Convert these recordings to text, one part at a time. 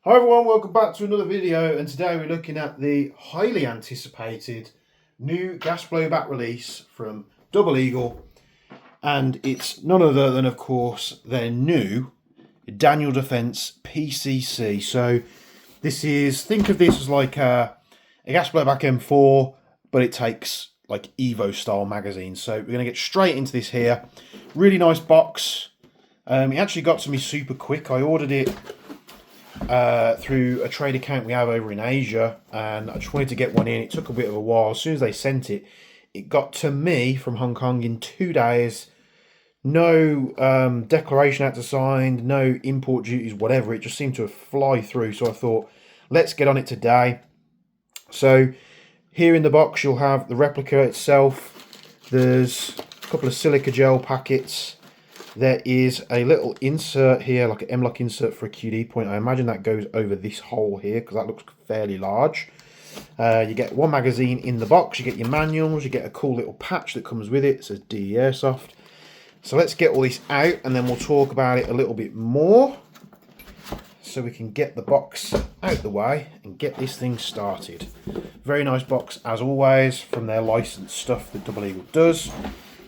Hi everyone, welcome back to another video, and today we're looking at the highly anticipated new gas blowback release from Double Eagle, and it's none other than, of course, their new Daniel Defence PCC. So this is, think of this as like a gas blowback M4, but it takes like Evo style magazines. So we're going to get straight into this here. Really nice box. It actually got to me super quick. I ordered it through a trade account we have over in Asia, and I just wanted to get one in. It took a bit of a while. As soon as they sent it, it got to me from Hong Kong in 2 days. No declaration had to sign, no import duties, whatever. It just seemed to fly through. So I thought, let's get on it today. So here in the box, you'll have the replica itself. There's a couple of silica gel packets. There is a little insert here, like an M-lock insert for a QD point. I imagine that goes over this hole here because that looks fairly large. You get one magazine in the box. You get your manuals. You get a cool little patch that comes with it. It says DD Airsoft. So let's get all this out, and then we'll talk about it a little bit more, so we can get the box out the way and get this thing started. Very nice box as always from their licensed stuff that Double Eagle does.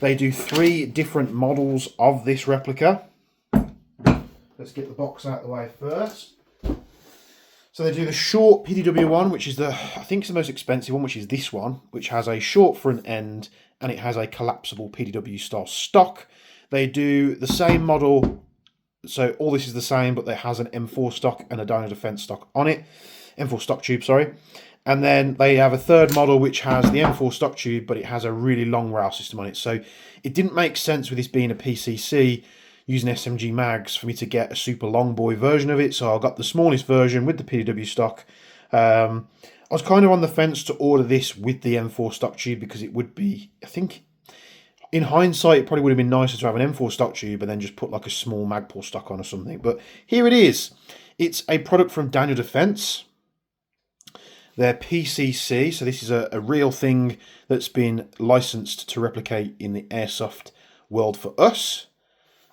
They do 3 different models of this replica. Let's get the box out of the way first. So they do the short PDW one, which is I think it's the most expensive one, which is this one, which has a short front end and it has a collapsible PDW style stock. They do the same model, so all this is the same, but it has an M4 stock and a Daniel Defence stock on it. M4 stock tube, sorry. And then they have a third model which has the M4 stock tube, but it has a really long rail system on it. So it didn't make sense with this being a PCC using SMG mags for me to get a super long boy version of it. So I got the smallest version with the PDW stock. I was kind of on the fence to order this with the M4 stock tube because it would be, I think, in hindsight, it probably would have been nicer to have an M4 stock tube and then just put like a small Magpul stock on or something. But here it is. It's a product from Daniel Defence. Their PCC, so this is a real thing that's been licensed to replicate in the airsoft world for us.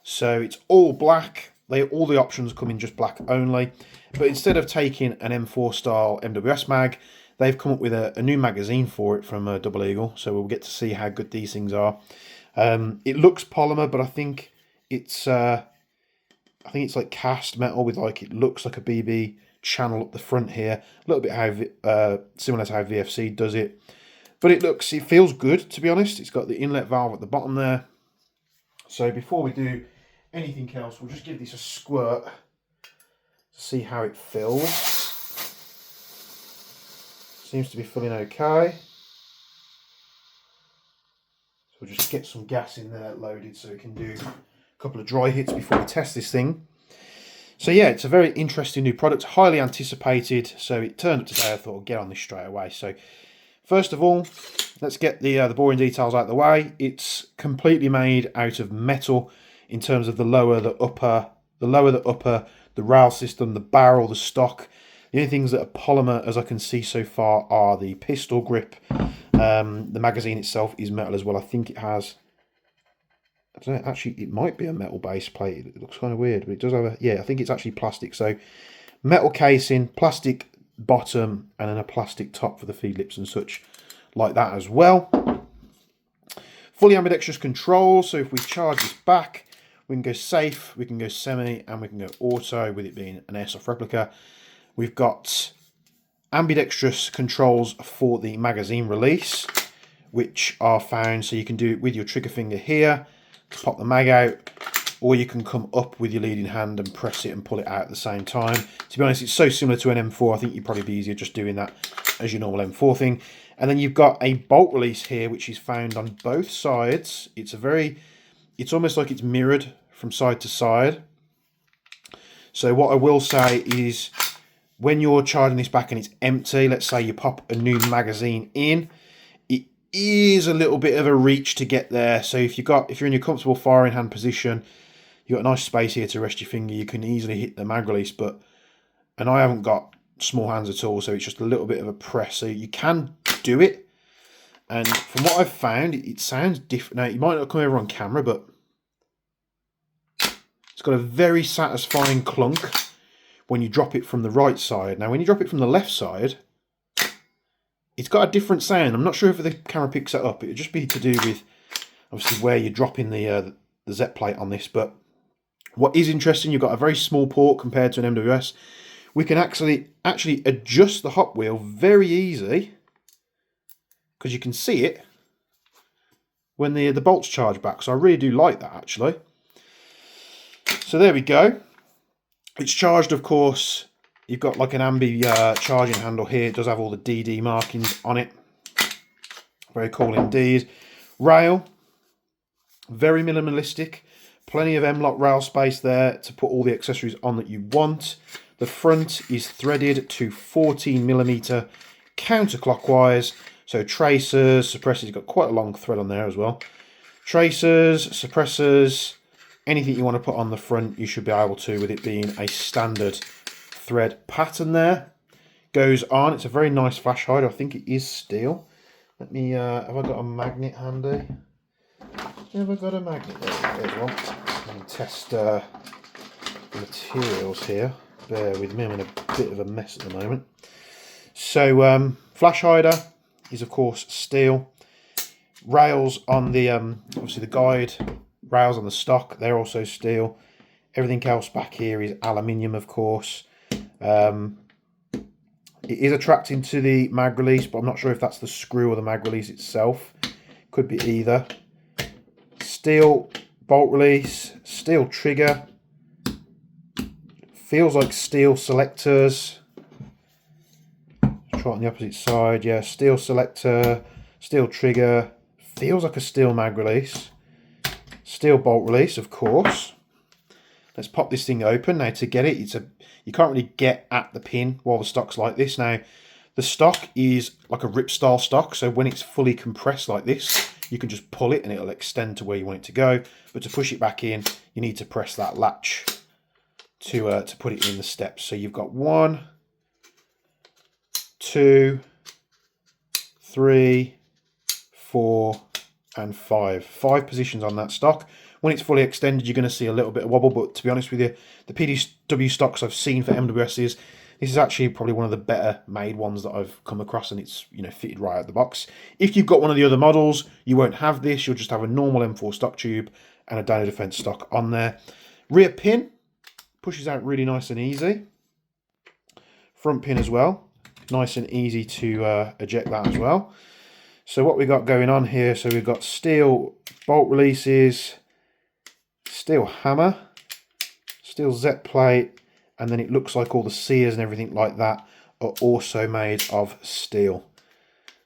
So it's all black. All the options come in just black only. But instead of taking an M4 style MWS mag, they've come up with a new magazine for it from Double Eagle. So we'll get to see how good these things are. It looks polymer, but I think it's like cast metal with like, it looks like a BB channel up the front here, a little bit how similar to how VFC does it, but it feels good, to be honest. It's got the inlet valve at the bottom there. So before we do anything else, we'll just give this a squirt to see how it fills. Seems to be filling okay. So we'll just get some gas in there loaded so we can do a couple of dry hits before we test this thing. So yeah, it's a very interesting new product, highly anticipated. So it turned up today. I thought I'll get on this straight away. So first of all, let's get the boring details out of the way. It's completely made out of metal in terms of the lower, the upper, the rail system, the barrel, the stock. The only things that are polymer, as I can see so far, are the pistol grip. The magazine itself is metal as well. I think it has, I don't know, actually it might be a metal base plate. It looks kind of weird, but it does have a, yeah, I think it's actually plastic. So metal casing, plastic bottom, and then a plastic top for the feed lips and such like that as well. Fully ambidextrous controls, so if we charge this back, we can go safe, we can go semi, and we can go auto with it being an airsoft replica. We've got ambidextrous controls for the magazine release, which are found, so you can do it with your trigger finger here to pop the mag out, or you can come up with your leading hand and press it and pull it out at the same time. To be honest, it's so similar to an M4, I think you'd probably be easier just doing that as your normal M4 thing. And then you've got a bolt release here, which is found on both sides. It's almost like it's mirrored from side to side. So what I will say is, when you're charging this back and it's empty, let's say you pop a new magazine in, it is a little bit of a reach to get there. So if you're in your comfortable firing hand position, you've got a nice space here to rest your finger, you can easily hit the mag release. And I haven't got small hands at all, so it's just a little bit of a press. So you can do it. And from what I've found, it sounds different. Now, you might not come over on camera, but it's got a very satisfying clunk, when you drop it from the right side. Now when you drop it from the left side, it's got a different sound. I'm not sure if the camera picks that up. It would just be to do with obviously where you're dropping the Z plate on this. But what is interesting, you've got a very small port compared to an MWS. We can actually adjust the hop wheel very easy, because you can see it when the bolts charge back. So I really do like that actually. So there we go. It's charged, of course. You've got like an ambi charging handle here. It does have all the DD markings on it. Very cool indeed. Rail, very minimalistic. Plenty of M-lock rail space there to put all the accessories on that you want. The front is threaded to 14mm counterclockwise. So tracers, suppressors, you've got quite a long thread on there as well. Tracers, suppressors, anything you want to put on the front, you should be able to, with it being a standard thread pattern there. Goes on, it's a very nice flash hider. I think it is steel. Let me, have I got a magnet handy? Have I got a magnet? There's one. Let me test the materials here. Bear with me, I'm in a bit of a mess at the moment. So, flash hider is of course steel. Rails on the, obviously the guide rails on the stock, they're also steel. Everything else back here is aluminium, of course. It is attracting to the mag release, but I'm not sure if that's the screw or the mag release itself. Could be either. Steel bolt release, steel trigger. Feels like steel selectors. Try it on the opposite side. Yeah, steel selector, steel trigger. Feels like a steel mag release. Steel bolt release, of course. Let's pop this thing open. Now to get it, you can't really get at the pin while the stock's like this. Now the stock is like a rip style stock, so when it's fully compressed like this, you can just pull it and it'll extend to where you want it to go. But to push it back in, you need to press that latch to put it in the steps. So you've got 1, 2, 3, 4, and 5. 5 positions on that stock. When it's fully extended, you're going to see a little bit of wobble, but to be honest with you, the PDW stocks I've seen for MWSs, this is actually probably one of the better made ones that I've come across, and it's, you know, fitted right out the box. If you've got one of the other models, you won't have this. You'll just have a normal M4 stock tube and a Dino Defense stock on there. Rear pin pushes out really nice and easy. Front pin as well, nice and easy to eject that as well. So what we got going on here, so we've got steel bolt releases, steel hammer, steel Z plate, and then it looks like all the sears and everything like that are also made of steel.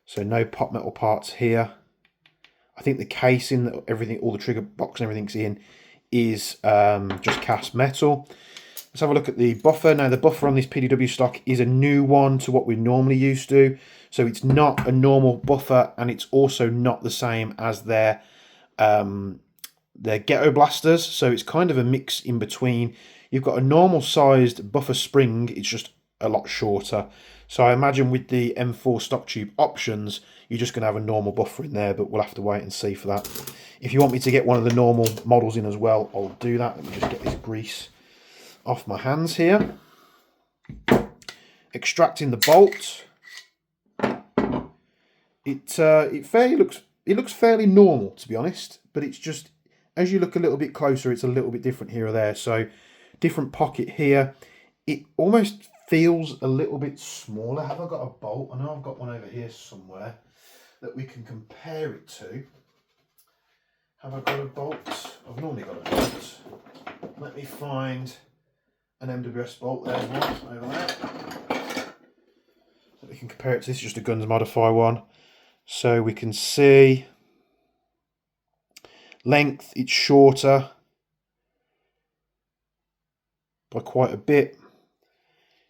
So no pot metal parts here. I think the casing, everything, all the trigger box and everything's in, is just cast metal. Let's have a look at the buffer. Now the buffer on this PDW stock is a new one to what we're normally used to. So it's not a normal buffer, and it's also not the same as their Ghetto Blasters. So it's kind of a mix in between. You've got a normal sized buffer spring, it's just a lot shorter. So I imagine with the M4 stock tube options, you're just going to have a normal buffer in there, but we'll have to wait and see for that. If you want me to get one of the normal models in as well, I'll do that. Let me just get this grease off my hands here. Extracting the bolt. It looks fairly normal, to be honest, but it's just, as you look a little bit closer, it's a little bit different here or there. So different pocket here. It almost feels a little bit smaller. Have I got a bolt? I know I've got one over here somewhere that we can compare it to. Have I got a bolt? I've normally got a bolt. Let me find an MWS bolt. There's one over there. So we can compare it to this, just a Guns Modify one. So we can see length, it's shorter by quite a bit.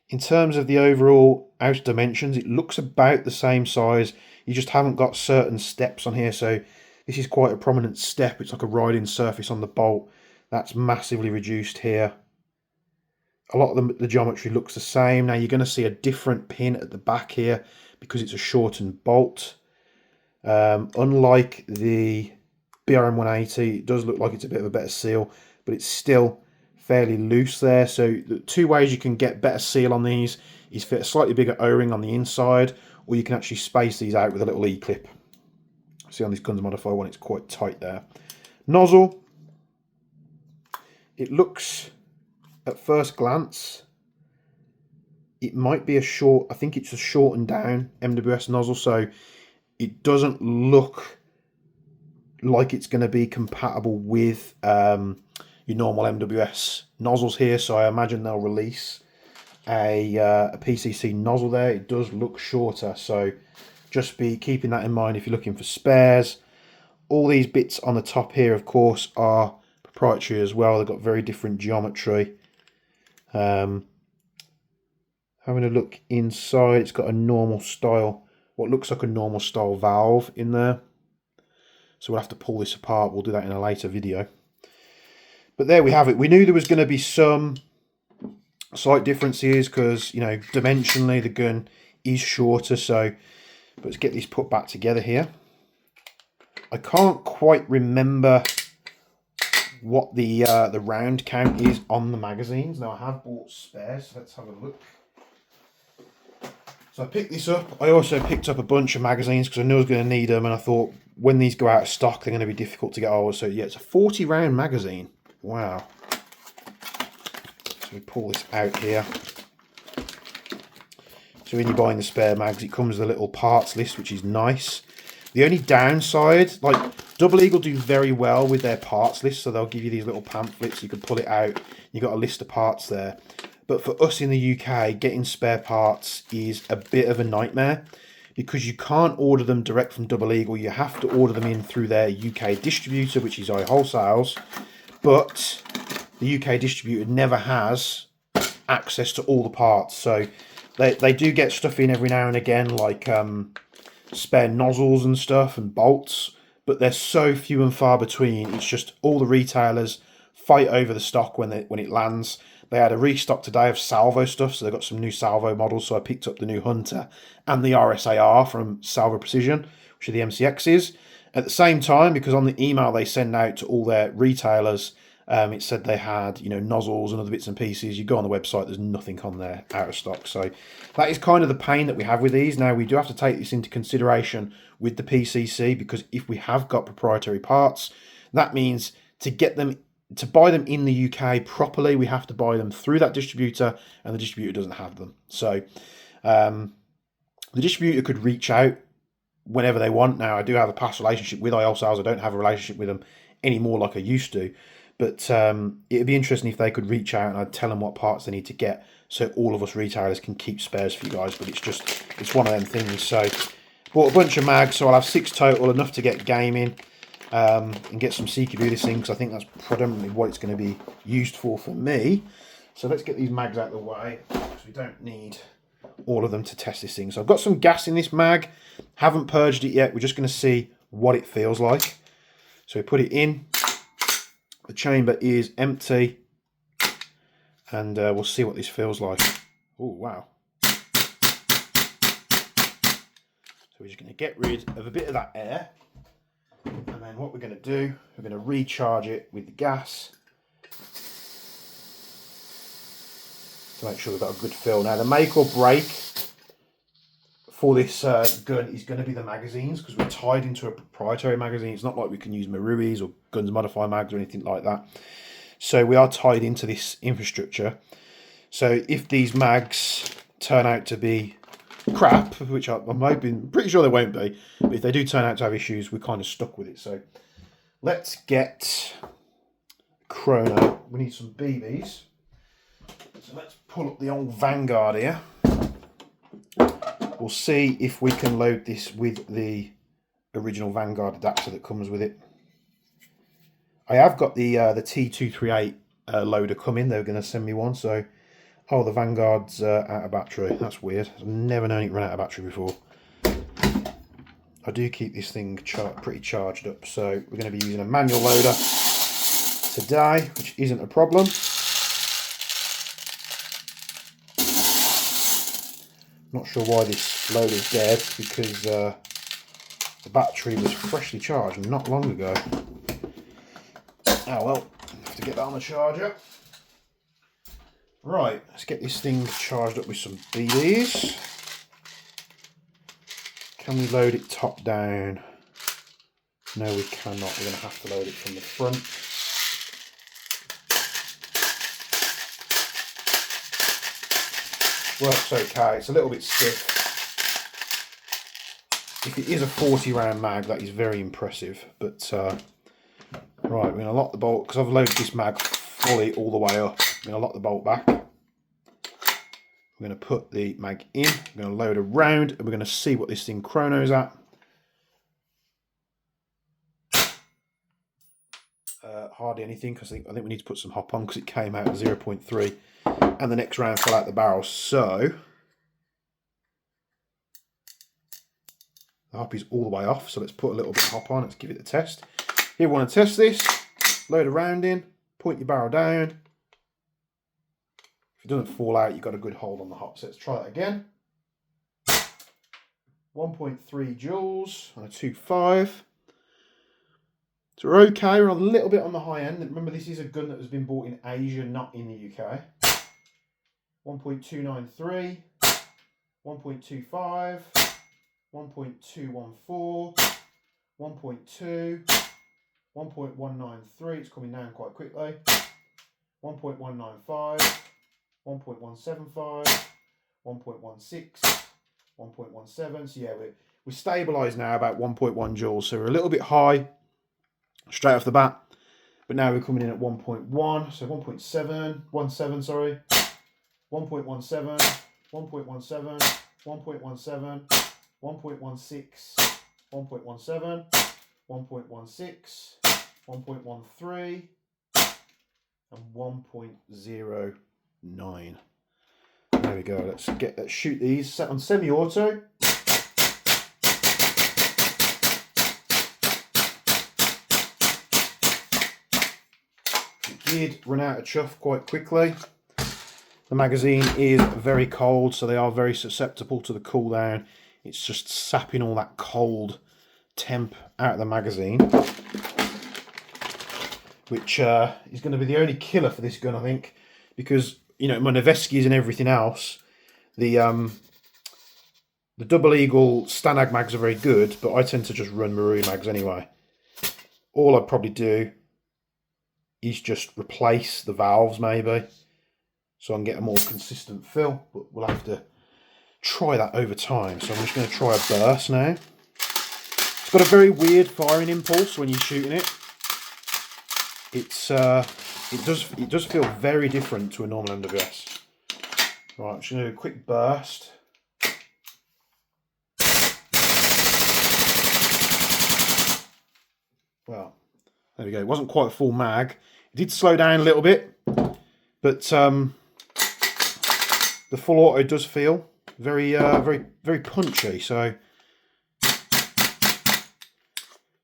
In terms of the overall outer dimensions, it looks about the same size. You just haven't got certain steps on here. So this is quite a prominent step. It's like a riding surface on the bolt. That's massively reduced here. A lot of the geometry looks the same. Now you're going to see a different pin at the back here because it's a shortened bolt. Unlike the BRM 180, it does look like it's a bit of a better seal, but it's still fairly loose there. So the two ways you can get better seal on these is fit a slightly bigger O-ring on the inside, or you can actually space these out with a little E-clip. See on this Guns Modified one, it's quite tight there. Nozzle, it looks at first glance, it might be a short, I think it's a shortened down MWS nozzle, so it doesn't look like it's going to be compatible with your normal MWS nozzles here, so I imagine they'll release a PCC nozzle there. It does look shorter, so just be keeping that in mind if you're looking for spares. All these bits on the top here, of course, are proprietary as well. They've got very different geometry. Having a look inside, it's got a normal style, what looks like a normal style valve in there. So we'll have to pull this apart. We'll do that in a later video. But there we have it. We knew there was going to be some slight differences because, you know, dimensionally the gun is shorter. So but let's get these put back together here. I can't quite remember what the round count is on the magazines. Now I have bought spares, so let's have a look. So I picked this up. I also picked up a bunch of magazines because I knew I was going to need them, and I thought when these go out of stock, they're going to be difficult to get hold of. So yeah, it's a 40 round magazine. Wow. So we pull this out here. So when you're buying the spare mags, it comes with a little parts list, which is nice. The only downside, like Double Eagle do very well with their parts list, so they'll give you these little pamphlets, you can pull it out, you've got a list of parts there. But for us in the UK, getting spare parts is a bit of a nightmare because you can't order them direct from Double Eagle. You have to order them in through their UK distributor, which is iWholesales. But the UK distributor never has access to all the parts. So they do get stuff in every now and again, like spare nozzles and stuff and bolts. But they're so few and far between. It's just all the retailers fight over the stock when it lands. They had a restock today of salvo stuff, so they've got some new salvo models. So I picked up the new Hunter and the RSAR from Salvo Precision, which are the MCXs. At the same time, because on the email they send out to all their retailers, it said they had, you know, nozzles and other bits and pieces. You go on the website, there's nothing on there out of stock. So that is kind of the pain that we have with these. Now we do have to take this into consideration with the PCC, because if we have got proprietary parts, that means to get them, to buy them in the UK properly, we have to buy them through that distributor, and the distributor doesn't have them. So the distributor could reach out whenever they want. Now, I do have a past relationship with iWholesales. I don't have a relationship with them anymore like I used to. But it'd be interesting if they could reach out and I'd tell them what parts they need to get, so all of us retailers can keep spares for you guys. But it's one of them things. So bought a bunch of mags, so I'll have 6 total, enough to get gaming. And get some CQB this thing, because I think that's predominantly what it's going to be used for me. So let's get these mags out of the way, because we don't need all of them to test this thing. So I've got some gas in this mag, haven't purged it yet. We're just going to see what it feels like. So we put it in, the chamber is empty, and we'll see what this feels like. Oh wow. So we're just going to get rid of a bit of that air. And then what we're going to do, we're going to recharge it with the gas to make sure we've got a good fill. Now the make or break for this gun is going to be the magazines, because we're tied into a proprietary magazine. It's not like we can use Maruis or Guns Modified mags or anything like that. So we are tied into this infrastructure. So if these mags turn out to be crap, which I'm hoping, pretty sure they won't be, but if they do turn out to have issues, we're kind of stuck with it. So let's get Chrono. We need some BBs. So let's pull up the old Vanguard here. We'll see if we can load this with the original Vanguard adapter that comes with it. I have got the T238 loader coming. They're going to send me one. So oh, the Vanguard's out of battery. That's weird. I've never known it run out of battery before. I do keep this thing pretty charged up, so we're going to be using a manual loader today, which isn't a problem. Not sure why this loader's dead, because the battery was freshly charged not long ago. Oh well, have to get that on the charger. Right, let's get this thing charged up with some BDs. Can we load it top down? No, we cannot. We're going to have to load it from the front. Works okay. It's a little bit stiff. If it is a 40 round mag, that is very impressive. But right, we're going to lock the bolt because I've loaded this mag fully all the way up. I'm going to lock the bolt back. We're going to put the mag in. We're going to load a round, and we're going to see what this thing chronos at. Hardly anything, because I think we need to put some hop on because it came out at 0.3, and the next round fell out the barrel. So the hop is all the way off. So let's put a little bit of hop on. Let's give it a test. Here, we want to test this. Load a round in. Point your barrel down. If it doesn't fall out, you've got a good hold on the hop. So let's try that again. 1.3 joules on a 2.5. So we're okay. We're a little bit on the high end. Remember, this is a gun that has been bought in Asia, not in the UK. 1.293, 1.25, 1.214, 1.2, 1.193. It's coming down quite quickly. 1.195. 1.175, 1.16, 1.17. So yeah, we're stabilised now about 1.1 joules. So we're a little bit high straight off the bat, but now we're coming in at 1.1. So 1.7, sorry, 1.17, 1.17, 1.17, 1.16, 1.17, 1.16, 1.13. and 1.09. There we go. Let's shoot these. Set on semi-auto. It did run out of chuff quite quickly. The magazine is very cold, so they are very susceptible to the cool down. It's just sapping all that cold temp out of the magazine, which is going to be the only killer for this gun, I think, because, you know, my Noveskis and everything else, the Double Eagle Stanag mags are very good, but I tend to just run Maru mags anyway. All I'd probably do is just replace the valves maybe, so I can get a more consistent fill, but we'll have to try that over time. So I'm just going to try a burst now. It's got a very weird firing impulse when you're shooting it. It does feel very different to a normal MWS. Right, I'm just going to do a quick burst. Well, there we go. It wasn't quite a full mag. It did slow down a little bit, but the full auto does feel very punchy. So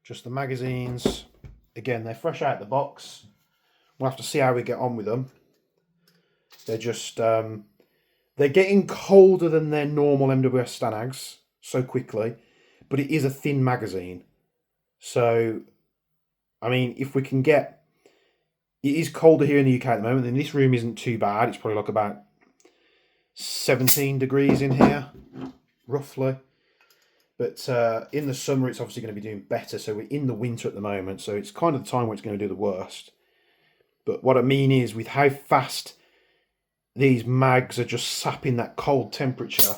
just the magazines. Again, they're fresh out of the box. We'll have to see how we get on with them. They're just, they're getting colder than their normal MWS Stanags so quickly, but it is a thin magazine. So, I mean, if we can get, it is colder here in the UK at the moment, and this room isn't too bad. It's probably like about 17 degrees in here, roughly. But in the summer, it's obviously going to be doing better. So we're in the winter at the moment. So it's kind of the time where it's going to do the worst. But what I mean is, with how fast these mags are just sapping that cold temperature,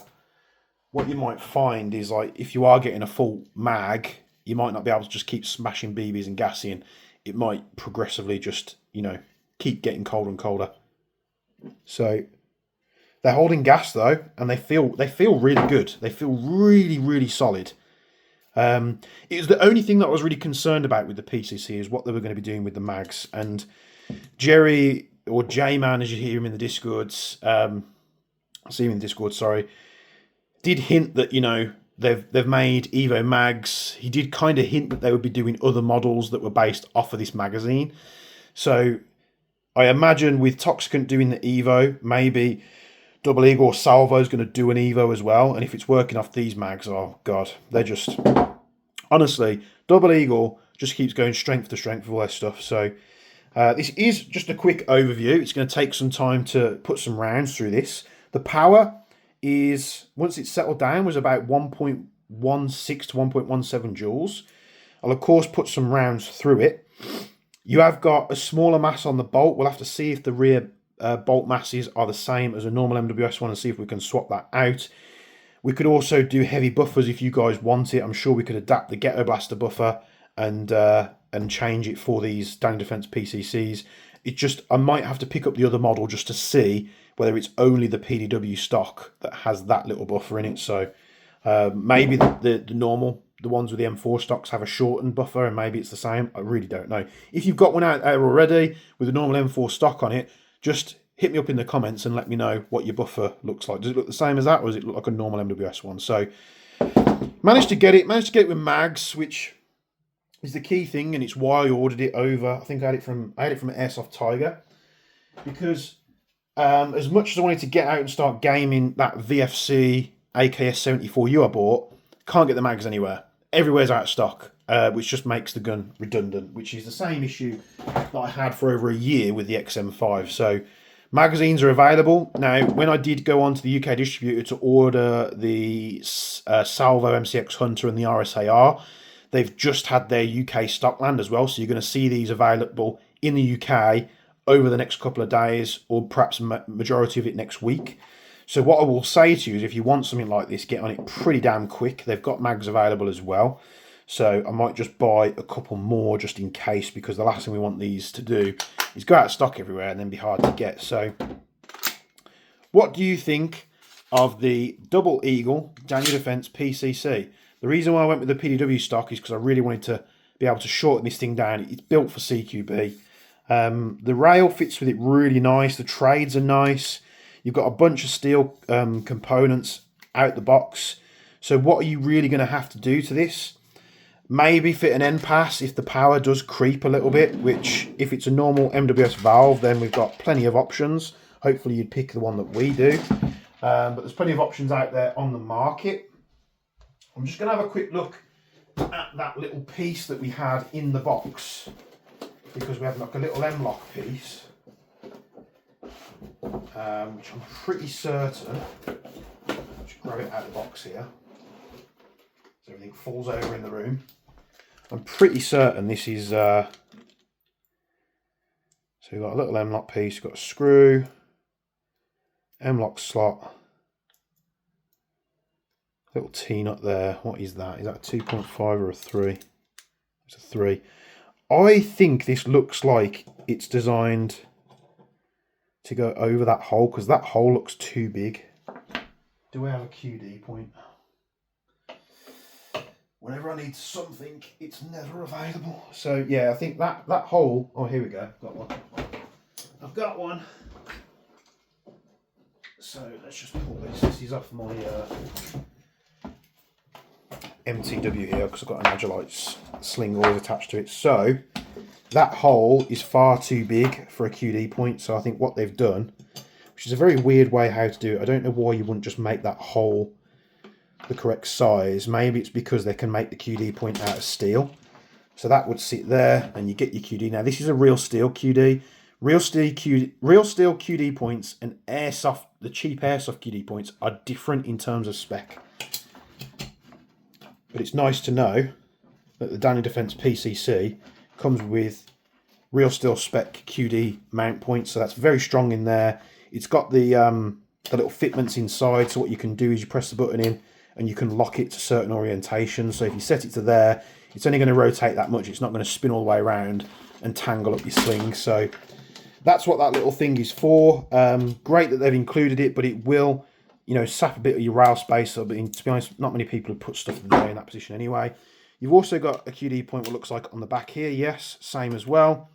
what you might find is, like, if you are getting a full mag, you might not be able to just keep smashing BBs and gassing. It might progressively just, you know, keep getting colder and colder. So they're holding gas though, and they feel really good. They feel really, really solid. It was the only thing that I was really concerned about with the PCC is what they were going to be doing with the mags. And Jerry, or J-Man as you hear him in the Discords, I see him in the Discord, sorry, did hint that, you know, they've made Evo mags. He did kind of hint that they would be doing other models that were based off of this magazine. So I imagine with Toxicant doing the Evo, maybe Double Eagle or Salvo is going to do an Evo as well. And if it's working off these mags, oh God, they're just, honestly, Double Eagle just keeps going strength to strength with all their stuff. So This is just a quick overview. It's going to take some time to put some rounds through this. The power is, once it's settled down, was about 1.16 to 1.17 joules. I'll of course put some rounds through it. You have got a smaller mass on the bolt. We'll have to see if the rear bolt masses are the same as a normal MWS one and see if we can swap that out. We could also do heavy buffers if you guys want it. I'm sure we could adapt the Ghetto Blaster buffer and change it for these Danny Defense PCCs. It just, I might have to pick up the other model just to see whether it's only the PDW stock that has that little buffer in it. So maybe the normal, the ones with the M4 stocks have a shortened buffer, and maybe it's the same. I really don't know. If you've got one out there already with a normal M4 stock on it, just hit me up in the comments and let me know what your buffer looks like. Does it look the same as that, or does it look like a normal MWS one? So managed to get it with mags, which is the key thing, and it's why I ordered it over. I think I had it from Airsoft Tiger, because as much as I wanted to get out and start gaming that VFC AKS-74U I bought, can't get the mags anywhere. Everywhere's out of stock, which just makes the gun redundant, which is the same issue that I had for over a year with the XM5. So magazines are available. Now, when I did go on to the UK distributor to order the Salvo MCX Hunter and the RSAR, they've just had their UK stock land as well. So you're going to see these available in the UK over the next couple of days, or perhaps majority of it next week. So what I will say to you is, if you want something like this, get on it pretty damn quick. They've got mags available as well. So I might just buy a couple more just in case, because the last thing we want these to do is go out of stock everywhere and then be hard to get. So what do you think of the Double Eagle Danny Defense PCC? The reason why I went with the PDW stock is because I really wanted to be able to shorten this thing down. It's built for CQB. The rail fits with it really nice. The trades are nice. You've got a bunch of steel components out the box. So what are you really going to have to do to this? Maybe fit an end pass if the power does creep a little bit, which if it's a normal MWS valve, then we've got plenty of options. Hopefully you'd pick the one that we do. But there's plenty of options out there on the market. I'm just going to have a quick look at that little piece that we had in the box, because we have like a little M-lock piece, which I'm pretty certain, just grab it out of the box here so everything falls over in the room. I'm pretty certain this is, so we've got a little M-lock piece, we've got a screw, M-lock slot, little T-nut there. What is that? Is that a 2.5 or a 3? It's a 3. I think this looks like it's designed to go over that hole, because that hole looks too big. Do I have a QD point? Whenever I need something, it's never available. So yeah, I think that hole, oh here we go, got one. I've got one. So let's just pull this. This is off my MTW here, because I've got an Agilite sling always attached to it. So that hole is far too big for a QD point. So I think what they've done, which is a very weird way how to do it, I don't know why you wouldn't just make that hole the correct size. Maybe it's because they can make the QD point out of steel. So that would sit there and you get your QD. Now this is a real steel QD. Real steel QD points and airsoft, the cheap airsoft QD points are different in terms of spec. But it's nice to know that the Danny Defense PCC comes with real steel spec QD mount points, so that's very strong in there. It's got the little fitments inside, so what you can do is you press the button in and you can lock it to certain orientations. So if you set it to there, it's only going to rotate that much. It's not going to spin all the way around and tangle up your sling. So that's what that little thing is for. Great that they've included it, but it will, you know, sap a bit of your rail space. But to be honest, not many people have put stuff there in that position anyway. You've also got a QD point, what looks like on the back here. Yes, same as well.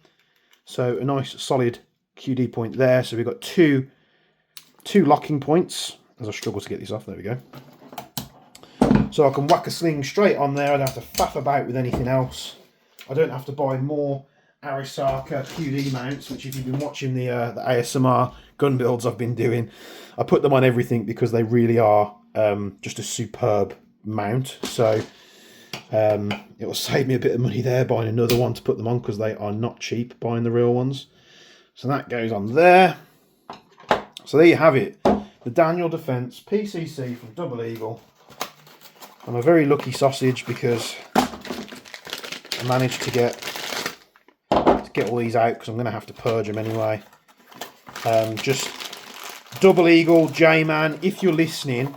So a nice solid QD point there. So we've got two locking points. As I struggle to get this off, there we go. So I can whack a sling straight on there. I don't have to faff about with anything else. I don't have to buy more Arisaka QD mounts, which if you've been watching the ASMR gun builds I've been doing, I put them on everything because they really are just a superb mount. So It will save me a bit of money there buying another one to put them on, because they are not cheap buying the real ones. So that goes on there. So there you have it, the Daniel Defence PCC from Double Eagle. I'm a very lucky sausage because I managed to get all these out, because I'm going to have to purge them anyway. Just Double Eagle, J-Man, if you're listening,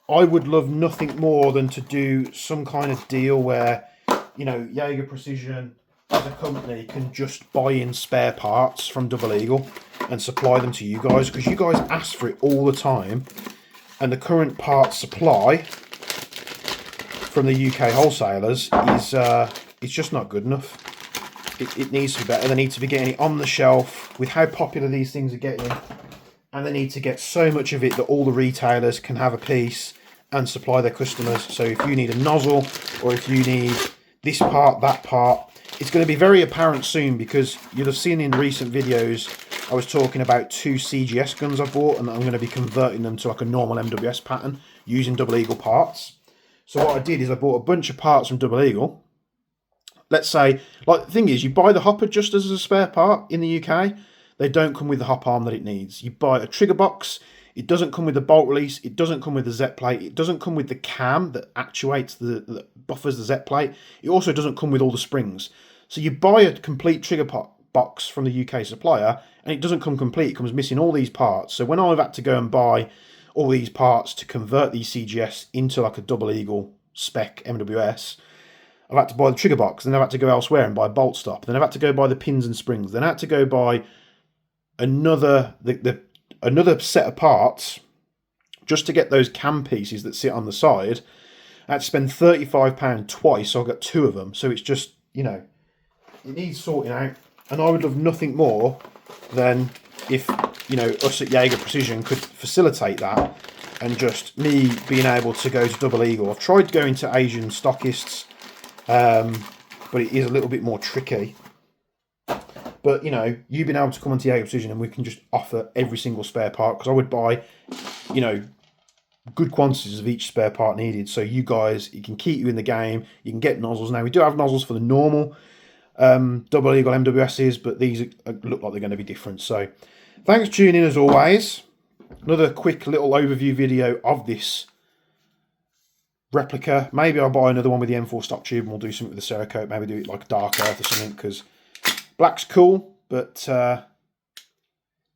I would love nothing more than to do some kind of deal where, you know, Jaeger Precision as a company can just buy in spare parts from Double Eagle and supply them to you guys, because you guys ask for it all the time, and the current parts supply from the UK wholesalers is it's just not good enough. It needs to be better. They need to be getting it on the shelf with how popular these things are getting, and they need to get so much of it that all the retailers can have a piece and supply their customers. So if you need a nozzle, or if you need this part, that part, it's going to be very apparent soon, because you'll have seen in recent videos I was talking about 2 CGS guns I bought, and I'm going to be converting them to like a normal MWS pattern using Double Eagle parts. So what I did is I bought a bunch of parts from Double Eagle. Let's say, like, the thing is, you buy the hopper just as a spare part in the UK. They don't come with the hop arm that it needs. You buy a trigger box. It doesn't come with the bolt release. It doesn't come with the Z plate. It doesn't come with the cam that actuates, that buffers the Z plate. It also doesn't come with all the springs. So you buy a complete trigger box from the UK supplier, and it doesn't come complete. It comes missing all these parts. So when I've had to go and buy all these parts to convert these CGS into like a Double Eagle spec MWS, I've had to buy the trigger box, then I've had to go elsewhere and buy a bolt stop, then I've had to go buy the pins and springs, then I had to go buy another another set of parts just to get those cam pieces that sit on the side. I had to spend £35 twice, so I got 2 of them. So it's just, you know, it needs sorting out, and I would love nothing more than if, you know, us at Jaeger Precision could facilitate that, and just me being able to go to Double Eagle. I've tried going to Asian stockists, but it is a little bit more tricky. But, you know, you've been able to come onto Jaeger Precision and we can just offer every single spare part, because I would buy, you know, good quantities of each spare part needed. So you guys, it can keep you in the game. You can get nozzles. Now, we do have nozzles for the normal Double Eagle MWSs, but these look like they're going to be different. So thanks for tuning in as always. Another quick little overview video of this replica. Maybe I'll buy another one with the M4 stock tube and we'll do something with the Cerakote. Maybe do it like dark earth or something, because black's cool, but it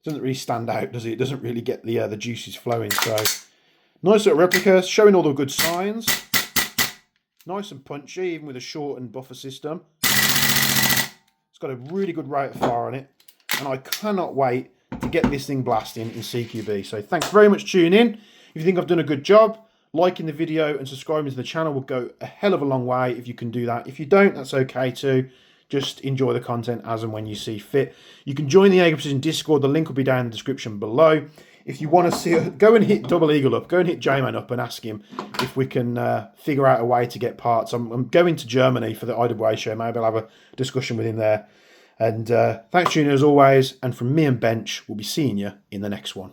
doesn't really stand out, does it? It doesn't really get the juices flowing. So nice little replica, showing all the good signs. Nice and punchy, even with a shortened buffer system. It's got a really good rate of fire on it, and I cannot wait to get this thing blasting in CQB. So thanks very much for tuning in. If you think I've done a good job, liking the video and subscribing to the channel will go a hell of a long way if you can do that. If you don't, that's okay too. Just enjoy the content as and when you see fit. You can join the Jaeger Precision Discord. The link will be down in the description below. If you want to see, go and hit Double Eagle up. Go and hit J-Man up and ask him if we can figure out a way to get parts. I'm going to Germany for the IWA show. Maybe I'll have a discussion with him there. And thanks for tuning in as always. And from me and Bench, we'll be seeing you in the next one.